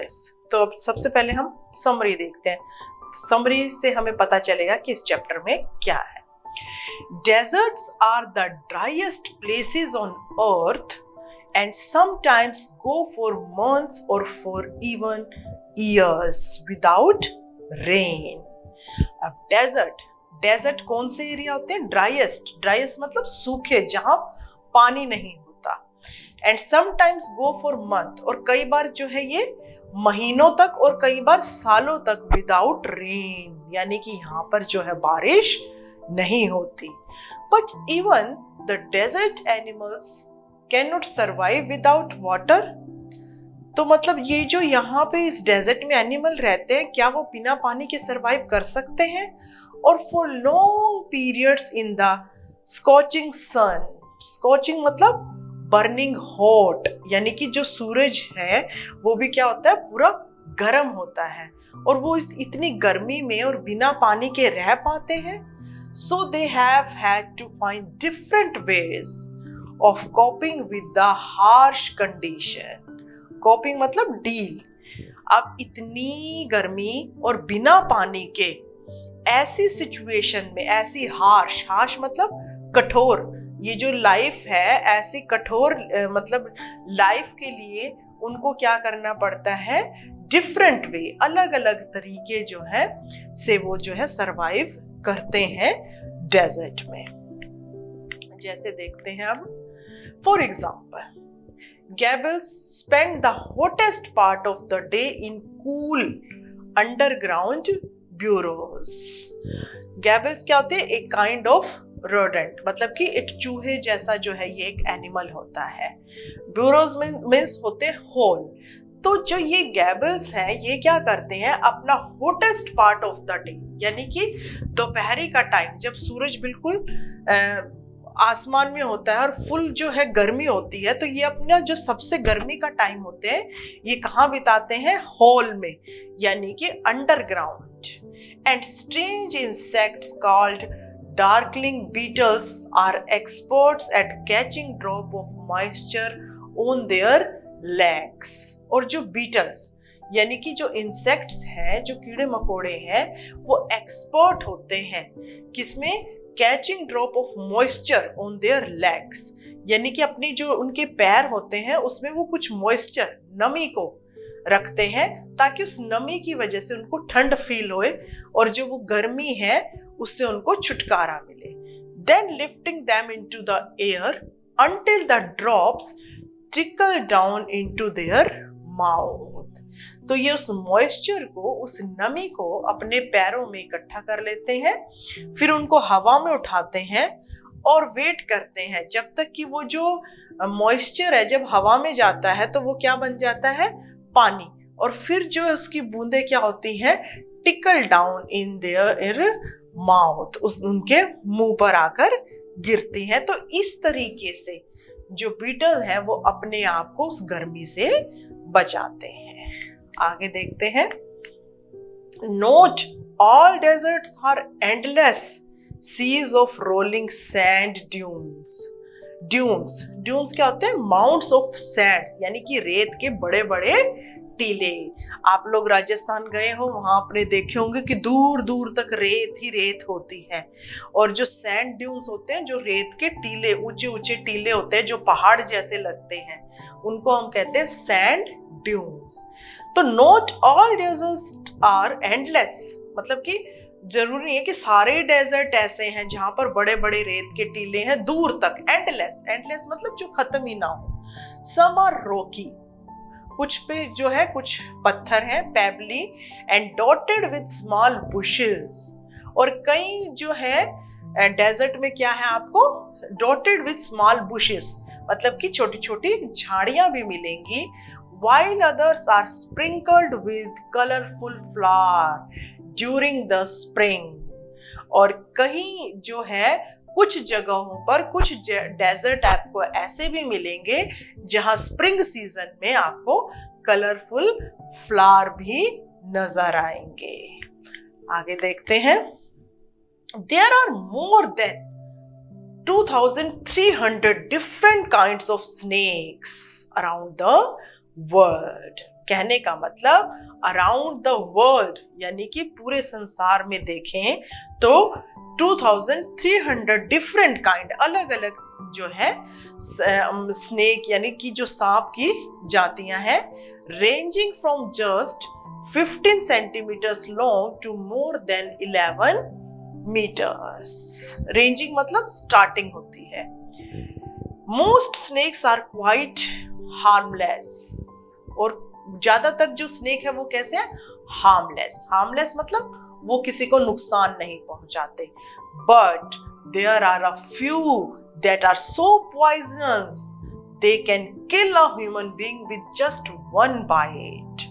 Yes, तो अब सबसे पहले हम समरी देखते हैं। समरी से हमें पता चलेगा कि इस चैप्टर में क्या है। Deserts are the driest places on earth and sometimes go for months or for even years without rain. अब डेजर्ट कौन से एरिया होते हैं? ड्राइएस्ट मतलब सूखे, जहां पानी नहीं होता। And sometimes go for month, और कई बार जो है ये महीनों तक और कई बार सालों तक विदाउट रेन, यानी कि यहाँ पर जो है बारिश नहीं होती। But even the desert animals can not survive without water. तो मतलब ये जो यहाँ पे इस डेजर्ट में एनिमल रहते हैं, क्या वो बिना पानी के सर्वाइव कर सकते हैं? और for long periods in the scorching sun, scorching मतलब बर्निंग हॉट, यानी कि जो सूरज है वो भी क्या होता है, पूरा गर्म होता है, और वो इतनी गर्मी में और बिना पानी के रह पाते हैं। So they have had to find different ways of coping with the harsh condition. Coping मतलब डील। अब इतनी गर्मी और बिना पानी के ऐसी सिचुएशन में, ऐसी हार्श मतलब कठोर, ये जो लाइफ है ऐसी कठोर मतलब लाइफ के लिए उनको क्या करना पड़ता है? डिफरेंट वे, अलग अलग तरीके जो है से वो जो है सरवाइव करते हैं डेजर्ट में। जैसे देखते हैं अब, for example, gabbles spend the hottest part of the day in cool underground burrows. Gabbles क्या होते हैं? एक kind of rodent, मतलब कि एक चूहे जैसा जो है ये एक एनिमल होता है। burrows means होते हैं होल। तो जो ये गैबल्स हैं ये क्या करते हैं? अपना hottest part of the day, यानी कि दोपहरी का टाइम, जब सूरज बिल्कुल आसमान में होता है और फुल जो है गर्मी होती है, तो ये अपना जो सबसे गर्मी का टाइम होते हैं ये कहाँ बिताते हैं? होल में, यानी कि underground. And strange insects called darkling beetles are experts at catching drop of moisture on their legs. और जो बीटल्स यानी कि जो इंसेक्ट्स हैं, जो कीड़े मकोड़े हैं, वो एक्सपर्ट होते हैं किसमें? Catching drop of moisture on their legs, यानी कि अपनी जो उनके पैर होते हैं उसमें वो कुछ मॉइस्चर, नमी को रखते हैं, ताकि उस नमी की वजह से उनको ठंड फील होए और जो वो गर्मी है उससे उनको छुटकारा मिले। Then lifting them into the air until the drops trickle down into their mouth. तो ये उस मॉइस्चर को, उस नमी को अपने पैरों में इकट्ठा कर लेते हैं, फिर उनको हवा में उठाते हैं और वेट करते हैं जब तक कि वो जो मॉइस्चर है जब हवा में जाता है तो वो क्या बन जाता है? पानी। और फिर जो उसकी बूंदें क्या होती हैं? Tackle down in their mouth, उनके मुंह पर आकर गिरती हैं। तो इस तरीके से जो बीटल है वो अपने आप को उस गर्मी से बचाते हैं। आगे देखते हैं। Not all deserts are endless seas of rolling sand dunes. Dunes क्या होते हैं? माउंट्स ऑफ सैंड्स, यानी कि रेत के बड़े बड़े टीले। आप लोग राजस्थान गए हो, वहां आपने देखे होंगे कि दूर दूर तक रेत ही रेत होती है, और जो सैंड ड्यून्स होते हैं, जो रेत के टीले, ऊंचे ऊंचे टीले होते हैं जो पहाड़ जैसे लगते हैं, उनको हम कहते हैं सैंड ड्यून्स। तो not all deserts are endless, मतलब कि जरूरी नहीं है कि सारे डेजर्ट ऐसे हैं जहां पर बड़े बड़े रेत के टीले हैं दूर तक। एंडलेस मतलब जो खत्म ही ना हो। सम आर रॉकी, कुछ पे जो है कुछ पत्थर हैं, पेबली and dotted with small bushes, और कई जो है डेजर्ट में क्या है आपको? डॉटेड विद स्मॉल बुशेस, मतलब कि छोटी छोटी झाड़ियां भी मिलेंगी। while others are sprinkled with colorful flower during the spring, और कहीं जो है कुछ जगहों पर कुछ डेजर्ट आपको ऐसे भी मिलेंगे जहां स्प्रिंग सीजन में आपको कलरफुल फ्लावर भी नजर आएंगे। आगे देखते हैं। There are more than 2,300 different kinds of snakes around the world. कहने का मतलब अराउंड द वर्ल्ड यानी कि पूरे संसार में देखें तो 2300 डिफरेंट काइंड अलग अलग जो है स्नेक यानी कि जो सांप की जातियां हैं, ranging from just 15 centimetres long to more than 11 metres. Ranging मतलब स्टार्टिंग होती है। Most snakes are quite harmless, और ज्यादातर जो स्नेक है वो कैसे है? हार्मलेस। हार्मलेस मतलब वो किसी को नुकसान नहीं पहुंचाते। But there are a few that are so poisonous they can kill a human being with just one bite.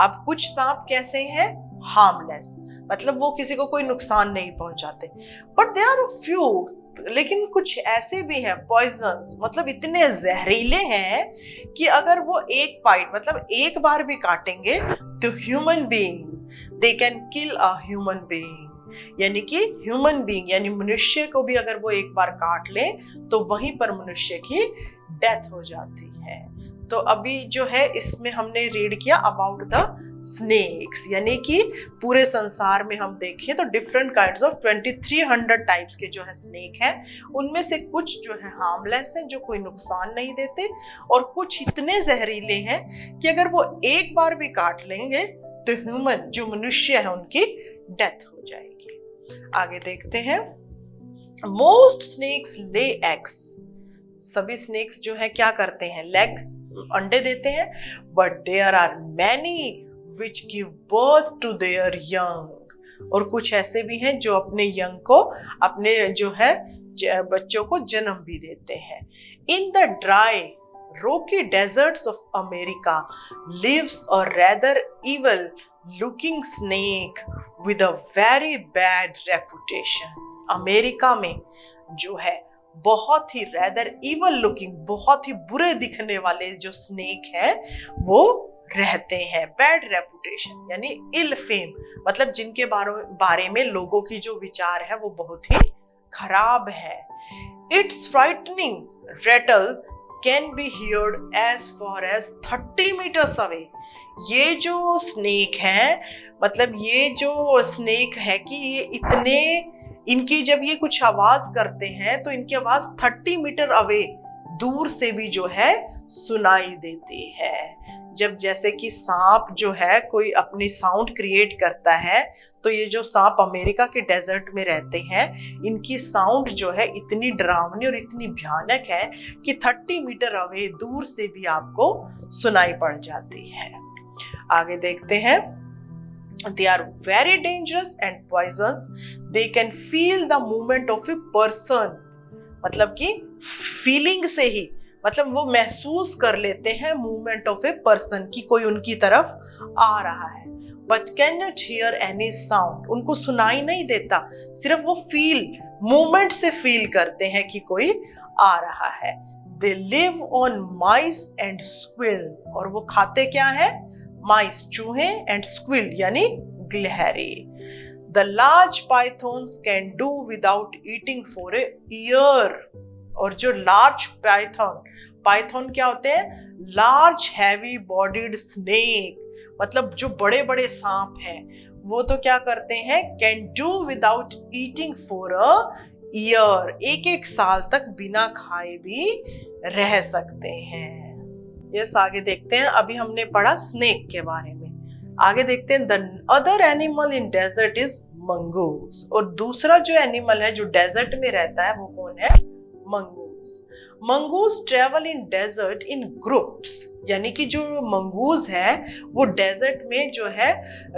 अब कुछ सांप कैसे हैं? हार्मलेस, मतलब वो किसी को कोई नुकसान नहीं पहुंचाते। But there are a few, लेकिन कुछ ऐसे भी हैं पॉइजनस, मतलब इतने जहरीले हैं कि अगर वो एक बाइट मतलब एक बार भी काटेंगे तो human being they can kill a human being, यानी कि ह्यूमन बीइंग यानी मनुष्य को भी अगर वो एक बार काट ले तो वहीं पर मनुष्य की डेथ हो जाती है। तो अभी जो है इसमें हमने रीड किया अबाउट द स्नेक्स, यानी कि पूरे संसार में हम देखें तो डिफरेंट काइंड्स ऑफ 2300 टाइप्स के जो है स्नेक हैं, उनमें से कुछ जो है हार्मलेस हैं जो कोई नुकसान नहीं देते, और कुछ इतने जहरीले हैं कि अगर वो एक बार भी काट लेंगे तो ह्यूमन जो मनुष्य है उनकी डेथ हो जाएगी। आगे देखते हैं। मोस्ट स्नेक्स ले एग्स, सभी स्नेक्स जो है क्या करते हैं? लेग अंडे देते हैं। But there are many which give birth to their young, और कुछ ऐसे भी हैं जो अपने यंग को, अपने जो है बच्चों को जन्म भी देते हैं। In the dry rocky deserts of America lives a rather evil looking snake with a very bad reputation. America में जो है बहुत ही रेदर इवल लुकिंग, बहुत ही बुरे दिखने वाले जो स्नेक है वो रहते हैं। बैड रेपुटेशन यानी इल फेम, मतलब जिनके बारे में लोगों की जो विचार है वो बहुत ही खराब है। It's frightening rattle can be heard as far as 30 metres away. ये जो स्नेक है, मतलब ये जो स्नेक है कि ये इतने, इनकी जब ये कुछ आवाज करते हैं तो इनकी आवाज 30 मीटर अवे दूर से भी जो है सुनाई देती है। जब जैसे कि सांप जो है कोई अपनी साउंड क्रिएट करता है, तो ये जो सांप अमेरिका के डेजर्ट में रहते हैं, इनकी साउंड जो है इतनी डरावनी और इतनी भयानक है कि 30 मीटर अवे दूर से भी आपको सुनाई पड़ जाती है। आगे देखते हैं। They are very dangerous and poisonous. They can feel the movement of a person. मतलब कि फीलिंग से ही, मतलब वो महसूस कर लेते हैं मूवमेंट ऑफ ए पर्सन कि कोई उनकी तरफ आ रहा है। But can not here any sound, उनको सुनाई नहीं देता, सिर्फ वो फील, मूवमेंट से फील करते हैं कि कोई आ रहा है। They live on mice and squill, और वो खाते क्या है? माइस चूहे, एंड स्क्विल यानी गिलहरी। The large pythons can do without eating for a year. और जो लार्ज पाइथन क्या होते हैं? लार्ज हैवी बॉडीड स्नेक, मतलब जो बड़े बड़े सांप हैं वो तो क्या करते हैं? Can do without eating for a year, एक एक साल तक बिना खाए भी रह सकते हैं। यस, आगे देखते हैं। अभी हमने पढ़ा स्नेक के बारे में, आगे देखते हैं। The other animal in desert is mongoose, और दूसरा जो एनिमल है जो डेजर्ट में रहता है वो कौन है? Mongoose. Mongoose travel in desert in groups, यानी कि जो मंगूस है वो डेजर्ट में जो है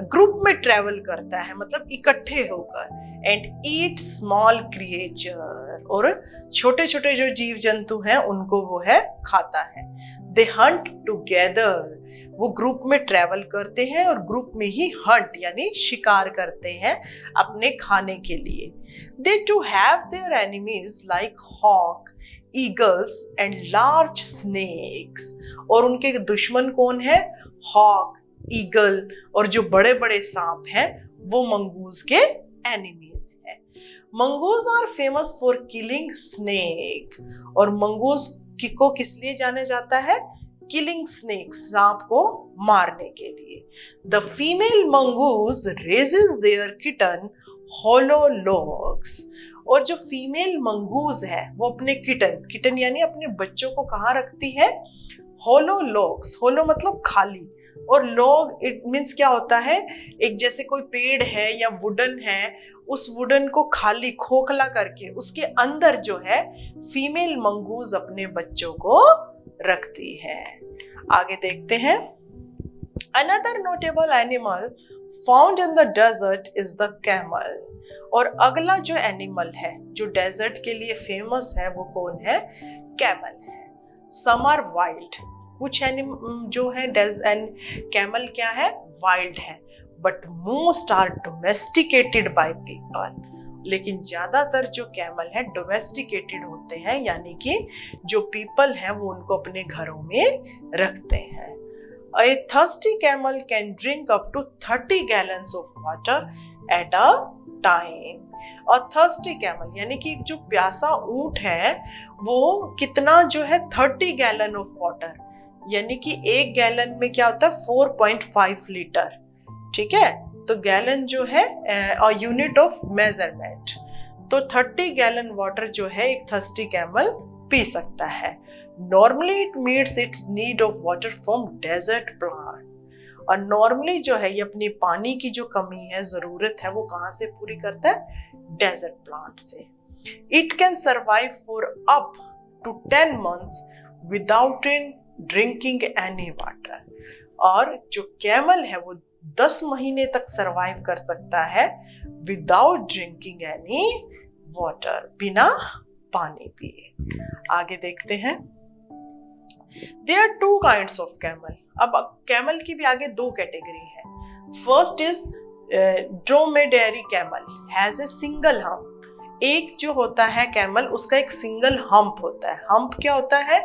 ग्रुप में ट्रेवल करता है, मतलब इकट्ठे होकर। एंड ईट स्मॉल क्रिएचर, और छोटे छोटे जो जीव जंतु हैं उनको वो है खाता है। दे हंट टुगेदर, वो ग्रुप में ट्रेवल करते हैं और ग्रुप में ही हंट यानी शिकार करते हैं अपने खाने के लिए। They too have their enemies like hawk, eagles and large snakes, और उनके दुश्मन कौन है? हॉक, ईगल और जो बड़े बड़े सांप हैं वो मंगूस के एनिमीज है। Mongoose are famous for killing snake, और मंगूस को किस लिए जाना जाता है? किलिंग स्नेक्स, सांप को मारने के लिए। The female mongoose raises their kitten hollow logs. और जो फीमेल मंगूज है वो अपने किटन यानी अपने बच्चों को कहाँ रखती है? होलो लॉग्स। होलो मतलब खाली, और लॉग इट मीन्स क्या होता है? एक जैसे कोई पेड़ है या वुडन है, उस वुडन को खाली खोखला करके उसके अंदर जो है फीमेल मंगूज अपने बच्चों को रखती है। आगे देखते हैं। Another notable animal found in the desert is the camel. और अगला जो एनिमल है जो डेजर्ट के लिए फेमस है वो कौन है? कैमल है। Some are wild. कुछ जो है कैमल क्या है? वाइल्ड है। But most are domesticated by people. लेकिन ज्यादातर जो कैमल है डोमेस्टिकेटेड होते हैं, यानी कि जो पीपल हैं वो उनको अपने घरों में रखते हैं। A thirsty camel can drink up to 30 gallons of water at a time. और thirsty camel यानी कि जो प्यासा ऊंट है वो कितना जो है 30 गैलन ऑफ वाटर, यानी कि एक गैलन में क्या होता है? 4.5 लीटर। ठीक है, तो गैलन जो है यूनिट ऑफ मेजरमेंट। तो 30 गैलन वाटर जो है एक थर्स्टी कैमल पी सकता है। Normally it meets its need of water from desert plant. और नॉर्मली जो है ये अपनी पानी की जो कमी है, जरूरत है, वो कहाँ से पूरी करता है? डेजर्ट प्लांट से। It can survive for up to 10 months without drinking any water. और जो कैमल है वो 10 महीने तक सरवाइव कर सकता है विदाउट ड्रिंकिंग एनी वाटर, बिना पानी पिए। आगे देखते हैं। There are 2 kinds of camel. अब कैमल की भी आगे 2 कैटेगरी है। First is dromedary camel has a single hump. एक जो होता है कैमल उसका एक सिंगल हम्प होता है। हम्प क्या होता है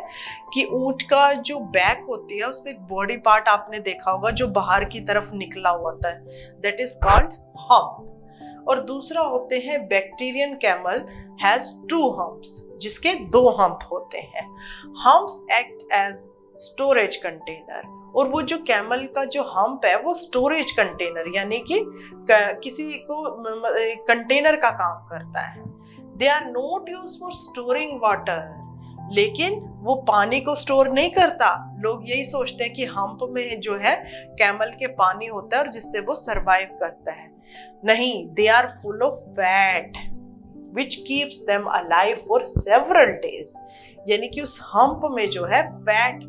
कि ऊंट का जो बैक होती है उसमें एक बॉडी पार्ट आपने देखा होगा जो बाहर की तरफ निकला हुआ होता है, दैट इज कॉल्ड हम्प। और दूसरा होते हैं बैक्टीरियन कैमल हैज 2 हम्प्स, जिसके 2 हम्प होते हैं। Humps act as storage container. और वो जो कैमल का जो हम्प है वो स्टोरेज कंटेनर यानी कि किसी को कंटेनर का काम करता है। They are not use for storing water, लेकिन वो पानी को स्टोर नहीं करता। लोग यही सोचते हैं कि हम्प में जो है कैमल के पानी होता है और जिससे वो सरवाइव करता है। नहीं, they are full of fat which keeps them alive for several days। यानी कि उस हम्प में जो है फैट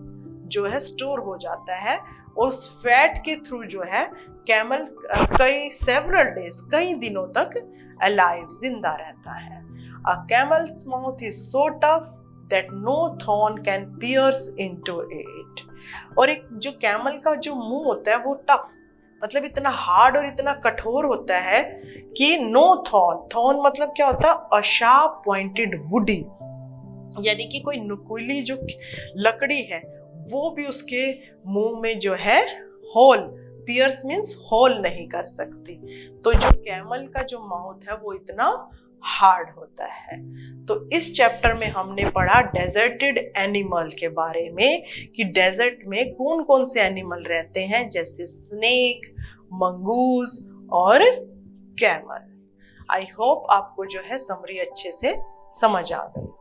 जो है स्टोर हो जाता है, उस फैट के थ्रू जो है कैमल several days कई दिनों तक अलाइव जिंदा रहता है। A camel's mouth is so tough that no thorn can pierce into it। और एक जो कैमल का जो मुंह होता है वो टफ मतलब इतना हार्ड और इतना कठोर होता है कि नो थॉर्न मतलब क्या होता है? अ शार्प पॉइंटेड वुडी, यानी कि कोई नुकीली जो लकड़ी है वो भी उसके मुंह में जो है होल, पियर्स मीन्स होल नहीं कर सकती। तो जो कैमल का जो माउथ है वो इतना हार्ड होता है। तो इस चैप्टर में हमने पढ़ा डेजर्टेड एनिमल के बारे में कि डेजर्ट में कौन कौन से एनिमल रहते हैं, जैसे स्नेक, मंगूज और कैमल। आई होप आपको जो है समरी अच्छे से समझ आ गई।